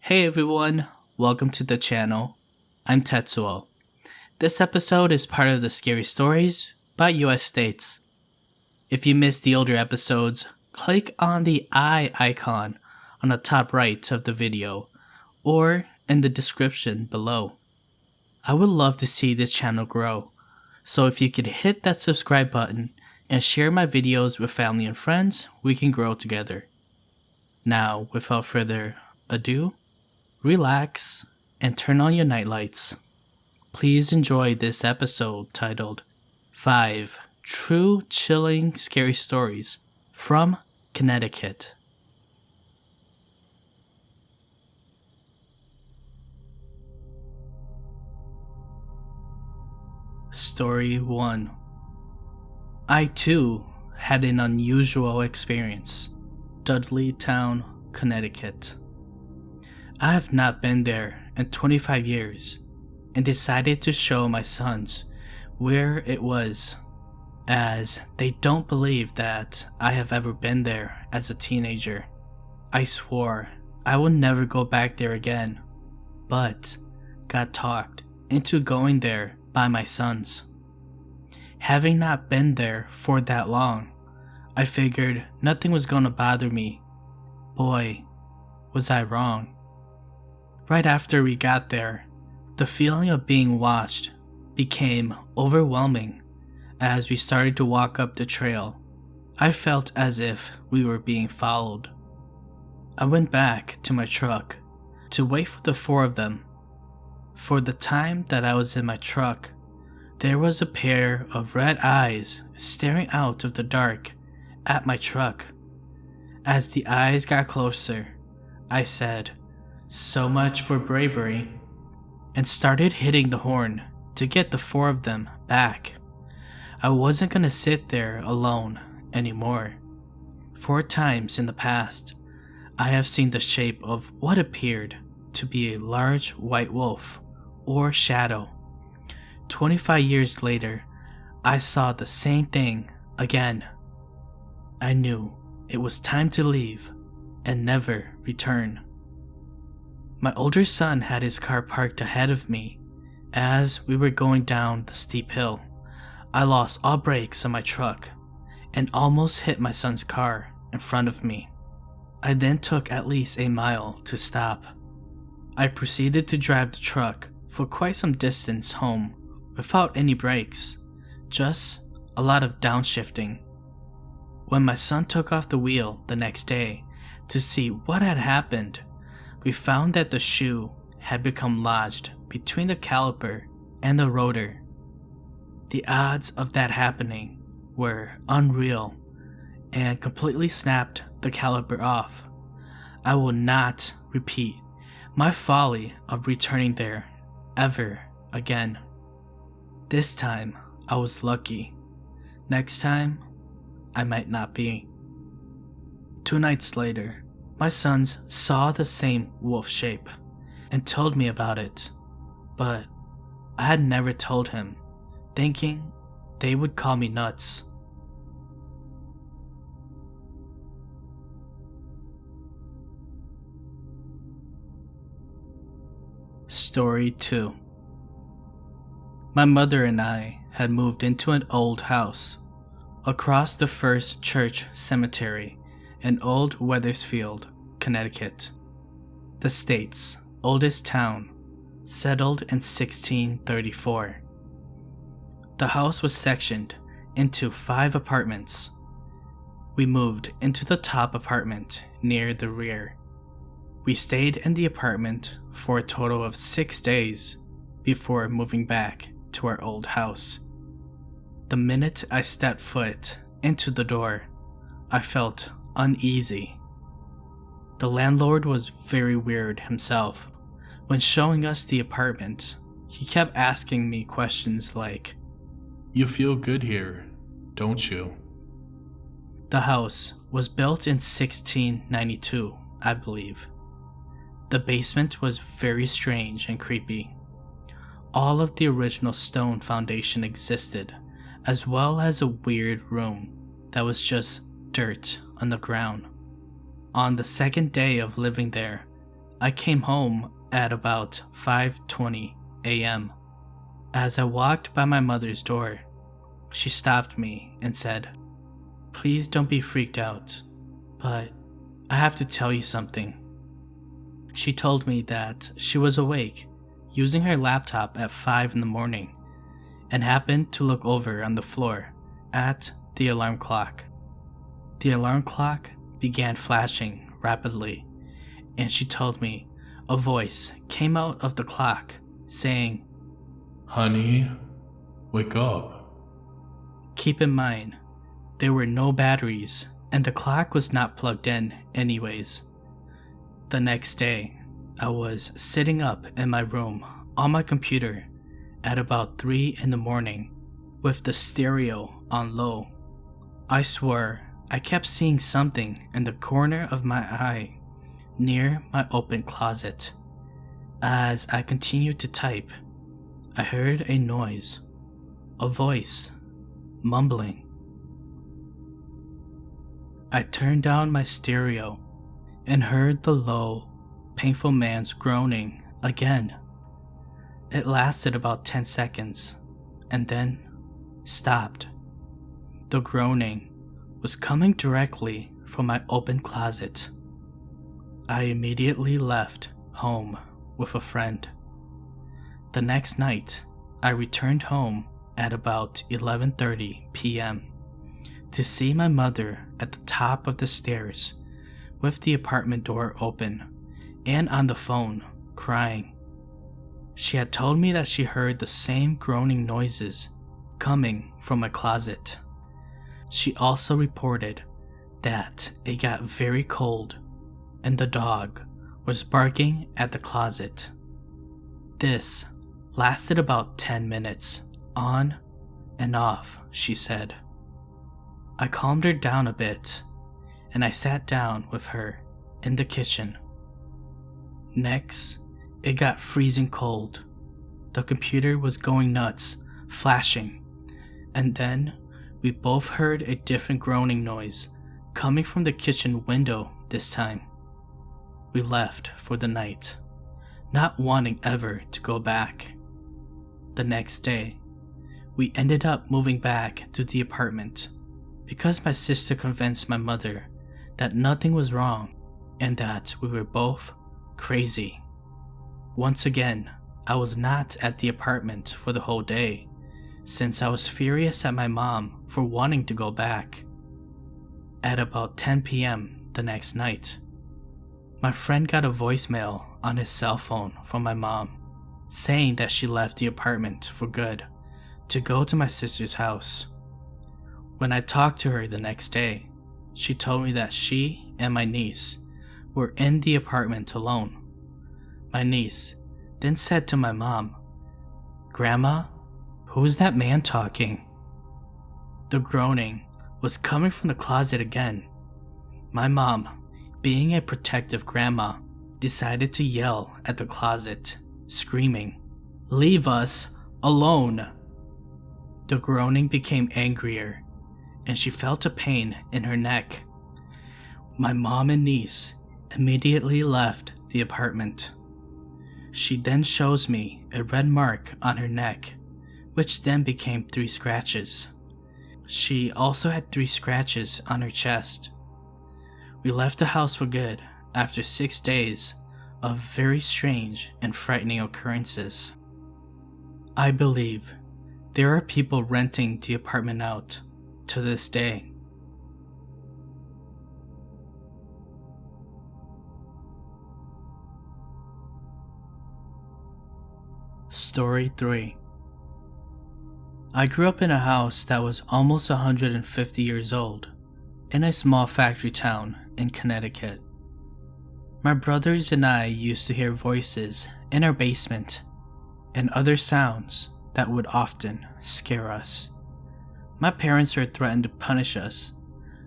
Hey everyone, welcome to the channel. I'm Tetsuo. This episode is part of the Scary Stories by US States. If you missed the older episodes, click on the eye icon on the top right of the video or in the description below. I would love to see this channel grow, so if you could hit that subscribe button and share my videos with family and friends, we can grow together. Now, without further ado, relax and turn on your nightlights. Please enjoy this episode titled 5 True Chilling Scary Stories from Connecticut. Story 1. I too had an unusual experience. Dudleytown, Connecticut. I have not been there in 25 years and decided to show my sons where it was, as they don't believe that I have ever been there as a teenager. I swore I would never go back there again, but got talked into going there by my sons. Having not been there for that long, I figured nothing was going to bother me. Boy, was I wrong. Right after we got there, the feeling of being watched became overwhelming. As we started to walk up the trail, I felt as if we were being followed. I went back to my truck to wait for the four of them. For the time that I was in my truck, there was a pair of red eyes staring out of the dark at my truck. As the eyes got closer, I said, "So much for bravery," and started hitting the horn to get the four of them back. I wasn't gonna sit there alone anymore. 4 times in the past, I have seen the shape of what appeared to be a large white wolf or shadow. 25 years later, I saw the same thing again. I knew it was time to leave and never return. My older son had his car parked ahead of me. As we were going down the steep hill, I lost all brakes on my truck and almost hit my son's car in front of me. I then took at least a mile to stop. I proceeded to drive the truck for quite some distance home without any brakes, just a lot of downshifting. When my son took off the wheel the next day to see what had happened, we found that the shoe had become lodged between the caliper and the rotor. The odds of that happening were unreal and completely snapped the caliper off. I will not repeat my folly of returning there ever again. This time I was lucky. Next time I might not be. 2 nights later, my sons saw the same wolf shape and told me about it, but I had never told him, thinking they would call me nuts. Story 2. My mother and I had moved into an old house across the First Church Cemetery in Old Wethersfield, Connecticut, the state's oldest town, settled in 1634. The house was sectioned into 5 apartments. We moved into the top apartment near the rear. We stayed in the apartment for a total of 6 days before moving back to our old house. The minute I stepped foot into the door, I felt uneasy. The landlord was very weird himself. When showing us the apartment, he kept asking me questions like, "You feel good here, don't you?" The house was built in 1692, I believe. The basement was very strange and creepy. All of the original stone foundation existed, as well as a weird room that was just dirt on the ground. On the second day of living there, I came home at about 5:20 a.m. As I walked by my mother's door, she stopped me and said, "Please don't be freaked out, but I have to tell you something." She told me that she was awake using her laptop at 5 in the morning and happened to look over on the floor at the alarm clock. The alarm clock began flashing rapidly, and she told me a voice came out of the clock saying, "Honey, wake up." Keep in mind, there were no batteries and the clock was not plugged in anyways. The next day, I was sitting up in my room on my computer at about 3 in the morning with the stereo on low. I swore I kept seeing something in the corner of my eye near my open closet. As I continued to type, I heard a noise, a voice, mumbling. I turned down my stereo and heard the low, painful man's groaning again. It lasted about 10 seconds and then stopped. The groaning was coming directly from my open closet. I immediately left home with a friend. The next night, I returned home at about 11:30 p.m. to see my mother at the top of the stairs with the apartment door open and on the phone crying. She had told me that she heard the same groaning noises coming from my closet. She also reported that it got very cold and the dog was barking at the closet. This lasted about 10 minutes, on and off, she said. I calmed her down a bit, and I sat down with her in the kitchen. Next, it got freezing cold. The computer was going nuts, flashing, and then we both heard a different groaning noise coming from the kitchen window this time. We left for the night, not wanting ever to go back. The next day, we ended up moving back to the apartment because my sister convinced my mother that nothing was wrong and that we were both crazy. Once again, I was not at the apartment for the whole day since I was furious at my mom for wanting to go back. At about 10 p.m. the next night, my friend got a voicemail on his cell phone from my mom saying that she left the apartment for good to go to my sister's house. When I talked to her the next day, she told me that she and my niece were in the apartment alone. My niece then said to my mom, "Grandma, who is that man talking?" The groaning was coming from the closet again. My mom, being a protective grandma, decided to yell at the closet, screaming, "Leave us alone!" The groaning became angrier, and she felt a pain in her neck. My mom and niece immediately left the apartment. She then shows me a red mark on her neck, which then became 3 scratches. She also had 3 scratches on her chest. We left the house for good after 6 days of very strange and frightening occurrences. I believe there are people renting the apartment out to this day. Story 3. I grew up in a house that was almost 150 years old, in a small factory town in Connecticut. My brothers and I used to hear voices in our basement and other sounds that would often scare us. My parents were threatened to punish us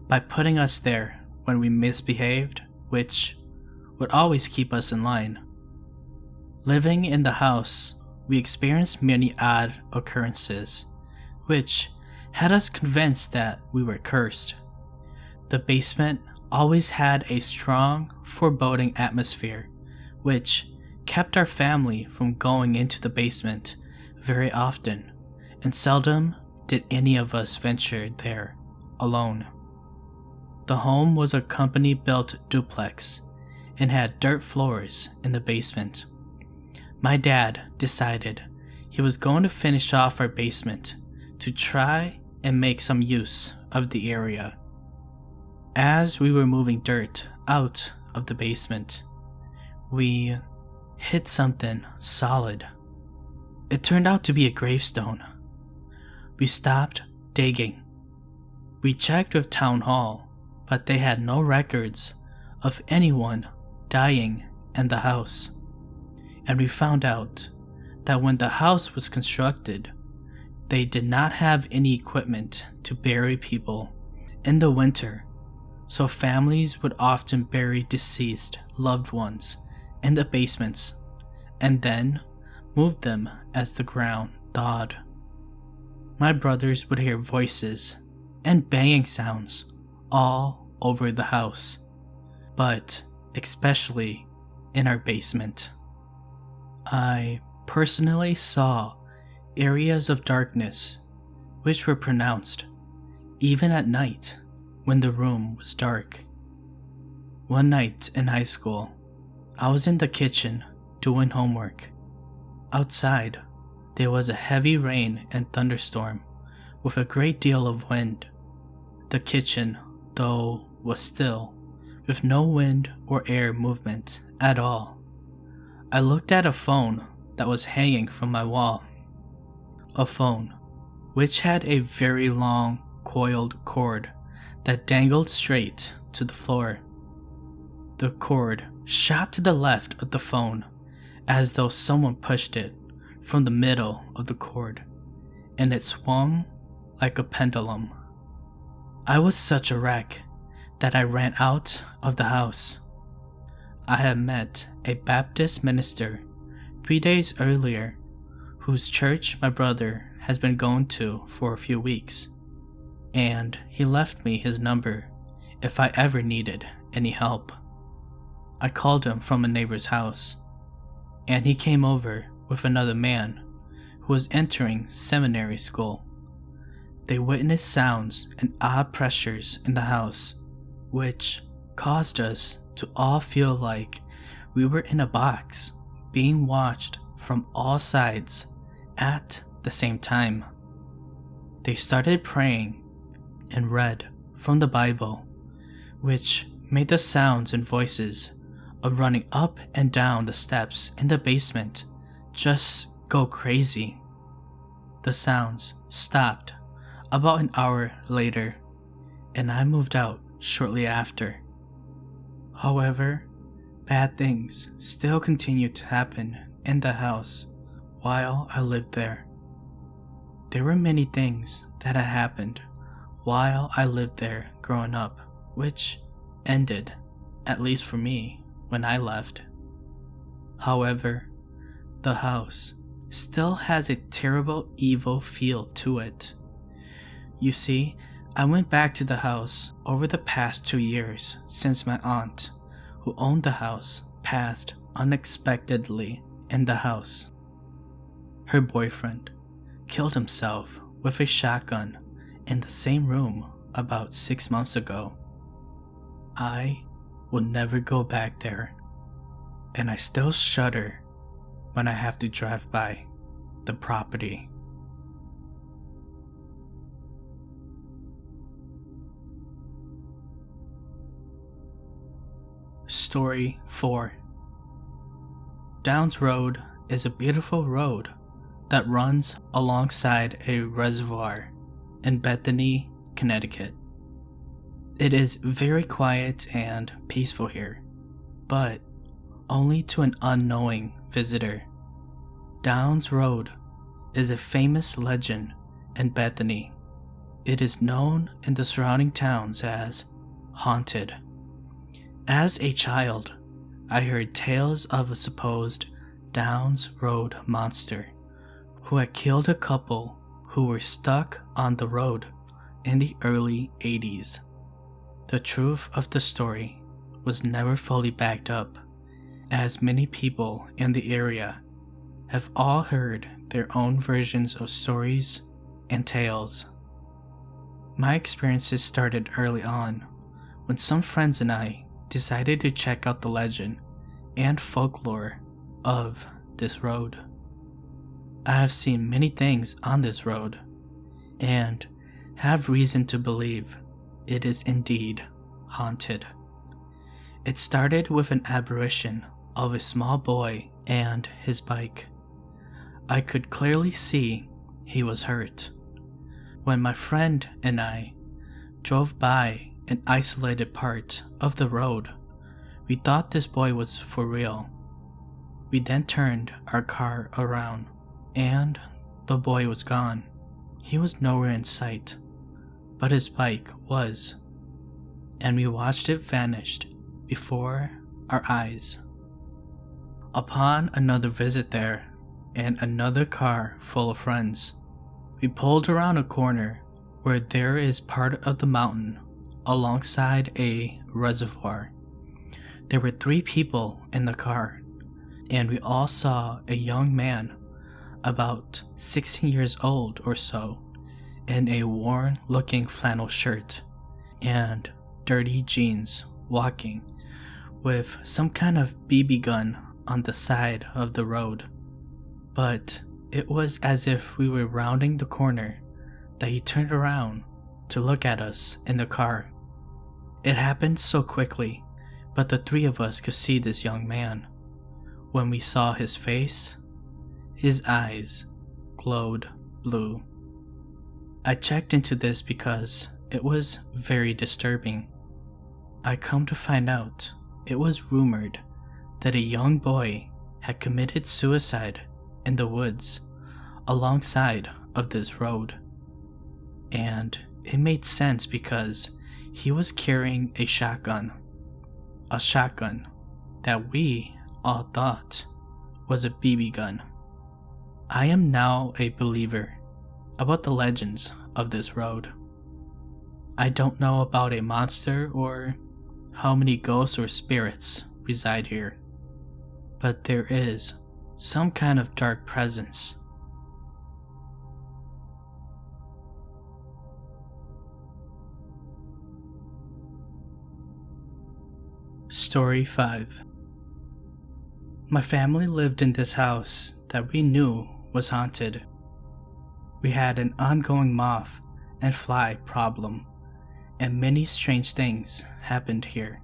by putting us there when we misbehaved, which would always keep us in line. Living in the house, we experienced many odd occurrences, which had us convinced that we were cursed. The basement always had a strong, foreboding atmosphere, which kept our family from going into the basement very often, and seldom did any of us venture there alone. The home was a company-built duplex and had dirt floors in the basement. My dad decided he was going to finish off our basement to try and make some use of the area. As we were moving dirt out of the basement, we hit something solid. It turned out to be a gravestone. We stopped digging. We checked with Town Hall, but they had no records of anyone dying in the house. And we found out that when the house was constructed, they did not have any equipment to bury people in the winter, so families would often bury deceased loved ones in the basements and then move them as the ground thawed. My brothers would hear voices and banging sounds all over the house, but especially in our basement. I personally saw areas of darkness which were pronounced even at night when the room was dark. One night in high school, I was in the kitchen doing homework. Outside, there was a heavy rain and thunderstorm with a great deal of wind. The kitchen, though, was still, with no wind or air movement at all. I looked at a phone that was hanging from my wall. A phone which had a very long, coiled cord that dangled straight to the floor. The cord shot to the left of the phone as though someone pushed it from the middle of the cord, and it swung like a pendulum. I was such a wreck that I ran out of the house. I had met a Baptist minister 3 days earlier whose church my brother has been going to for a few weeks, and he left me his number if I ever needed any help. I called him from a neighbor's house, and he came over with another man who was entering seminary school. They witnessed sounds and odd pressures in the house, which caused us to all feel like we were in a box being watched from all sides at the same time. They started praying and read from the Bible, which made the sounds and voices of running up and down the steps in the basement just go crazy. The sounds stopped about an hour later, and I moved out shortly after. However, bad things still continued to happen in the house while I lived there. There were many things that had happened while I lived there growing up, which ended, at least for me, when I left. However, the house still has a terrible evil feel to it. You see, I went back to the house over the past 2 years since my aunt, who owned the house, passed unexpectedly in the house. Her boyfriend killed himself with a shotgun in the same room about 6 months ago. I will never go back there, and I still shudder when I have to drive by the property. Story 4. Downs Road is a beautiful road that runs alongside a reservoir in Bethany, Connecticut. It is very quiet and peaceful here, but only to an unknowing visitor. Downs Road is a famous legend in Bethany. It is known in the surrounding towns as haunted. As a child, I heard tales of a supposed Downs Road monster who had killed a couple who were stuck on the road in the early 80s. The truth of the story was never fully backed up, as many people in the area have all heard their own versions of stories and tales. My experiences started early on when some friends and I decided to check out the legend and folklore of this road. I have seen many things on this road and have reason to believe it is indeed haunted. It started with an apparition of a small boy and his bike. I could clearly see he was hurt. When my friend and I drove by an isolated part of the road, we thought this boy was for real. We then turned our car around and the boy was gone. He was nowhere in sight, but his bike was, and we watched it vanish before our eyes. Upon another visit there, and another car full of friends, we pulled around a corner where there is part of the mountain alongside a reservoir. There were 3 people in the car, and we all saw a young man about 16 years old or so in a worn-looking flannel shirt and dirty jeans walking with some kind of BB gun on the side of the road. But it was as if we were rounding the corner that he turned around to look at us in the car. It happened so quickly, but the 3 of us could see this young man. When we saw his face, his eyes glowed blue. I checked into this because it was very disturbing. I come to find out it was rumored that a young boy had committed suicide in the woods alongside of this road. And it made sense because he was carrying a shotgun that we all thought was a BB gun. I am now a believer about the legends of this road. I don't know about a monster or how many ghosts or spirits reside here, but there is some kind of dark presence. Story 5. My family lived in this house that we knew was haunted. We had an ongoing moth and fly problem, and many strange things happened here.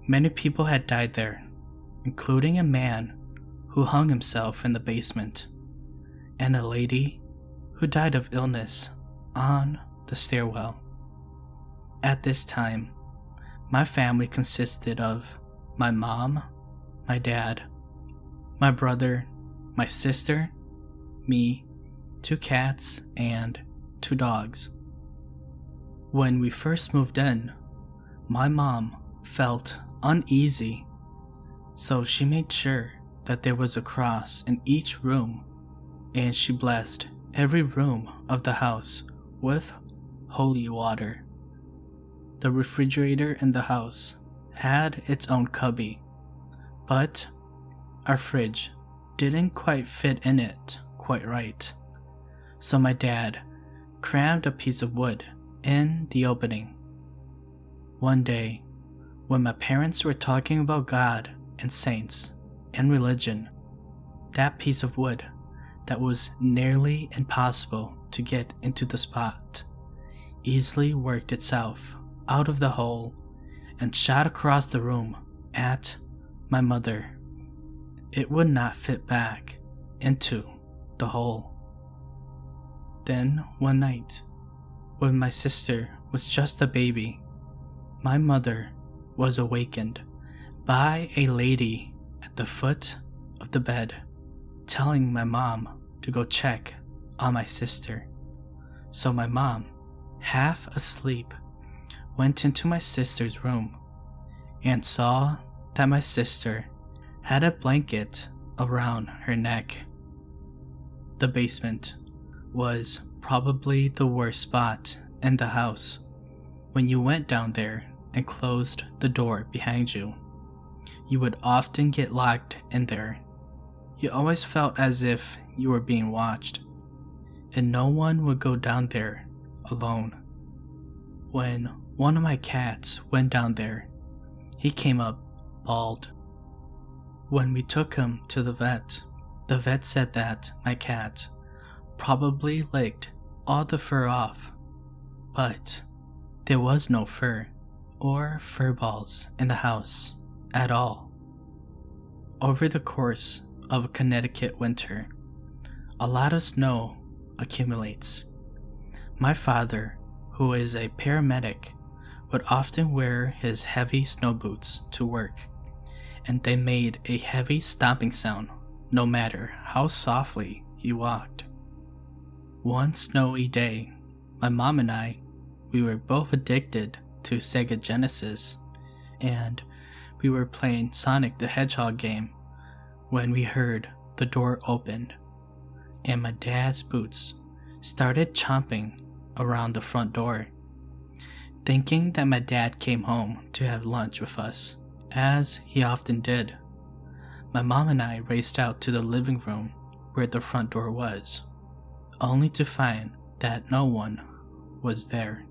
Many people had died there, including a man who hung himself in the basement, and a lady who died of illness on the stairwell. At this time, my family consisted of my mom, my dad, my brother, my sister, me, 2 cats, and 2 dogs. When we first moved in, my mom felt uneasy, so she made sure that there was a cross in each room, and she blessed every room of the house with holy water. The refrigerator in the house had its own cubby, but our fridge didn't quite fit in it quite right, so my dad crammed a piece of wood in the opening. One day, when my parents were talking about God and saints and religion, that piece of wood that was nearly impossible to get into the spot easily worked itself out of the hole and shot across the room at my mother. It would not fit back into the hole. Then one night, when my sister was just a baby, my mother was awakened by a lady at the foot of the bed telling my mom to go check on my sister. So my mom, half asleep, went into my sister's room and saw that my sister had a blanket around her neck. The basement was probably the worst spot in the house. When you went down there and closed the door behind you, You would often get locked in there. You always felt as if you were being watched, and no one would go down there alone. When one of my cats went down there, he came up bald. When we took him to the vet said that my cat probably licked all the fur off, but there was no fur or fur balls in the house at all. Over the course of a Connecticut winter, a lot of snow accumulates. My father, who is a paramedic, would often wear his heavy snow boots to work, and they made a heavy stomping sound no matter how softly he walked. One snowy day, my mom and we were both addicted to Sega Genesis, and we were playing Sonic the Hedgehog game when we heard the door opened, and my dad's boots started chomping around the front door. Thinking that my dad came home to have lunch with us, as he often did, my mom and I raced out to the living room where the front door was, only to find that no one was there.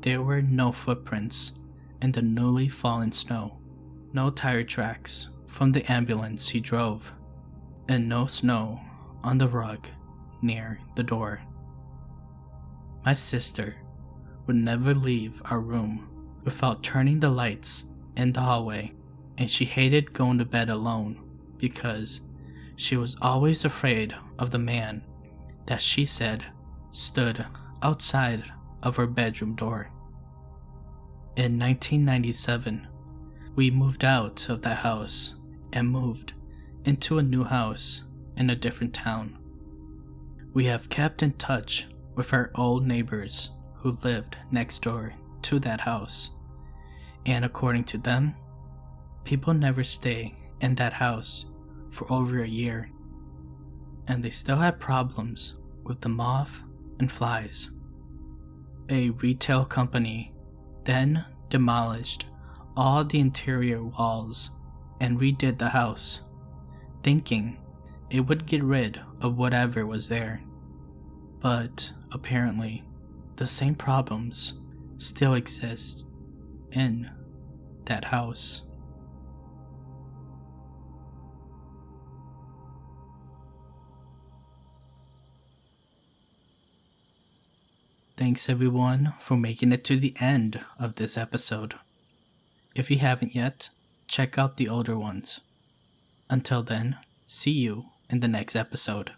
There were no footprints in the newly fallen snow, no tire tracks from the ambulance he drove, and no snow on the rug near the door. My sister would never leave our room without turning the lights in the hallway, and she hated going to bed alone because she was always afraid of the man that she said stood outside of her bedroom door. In 1997, we moved out of that house and moved into a new house in a different town. We have kept in touch with our old neighbors who lived next door to that house, and according to them, people never stay in that house for over a year, and they still have problems with the moth and flies. A retail company then demolished all the interior walls and redid the house, thinking it would get rid of whatever was there. But apparently, the same problems still exist in that house. Thanks everyone for making it to the end of this episode. If you haven't yet, check out the older ones. Until then, see you in the next episode.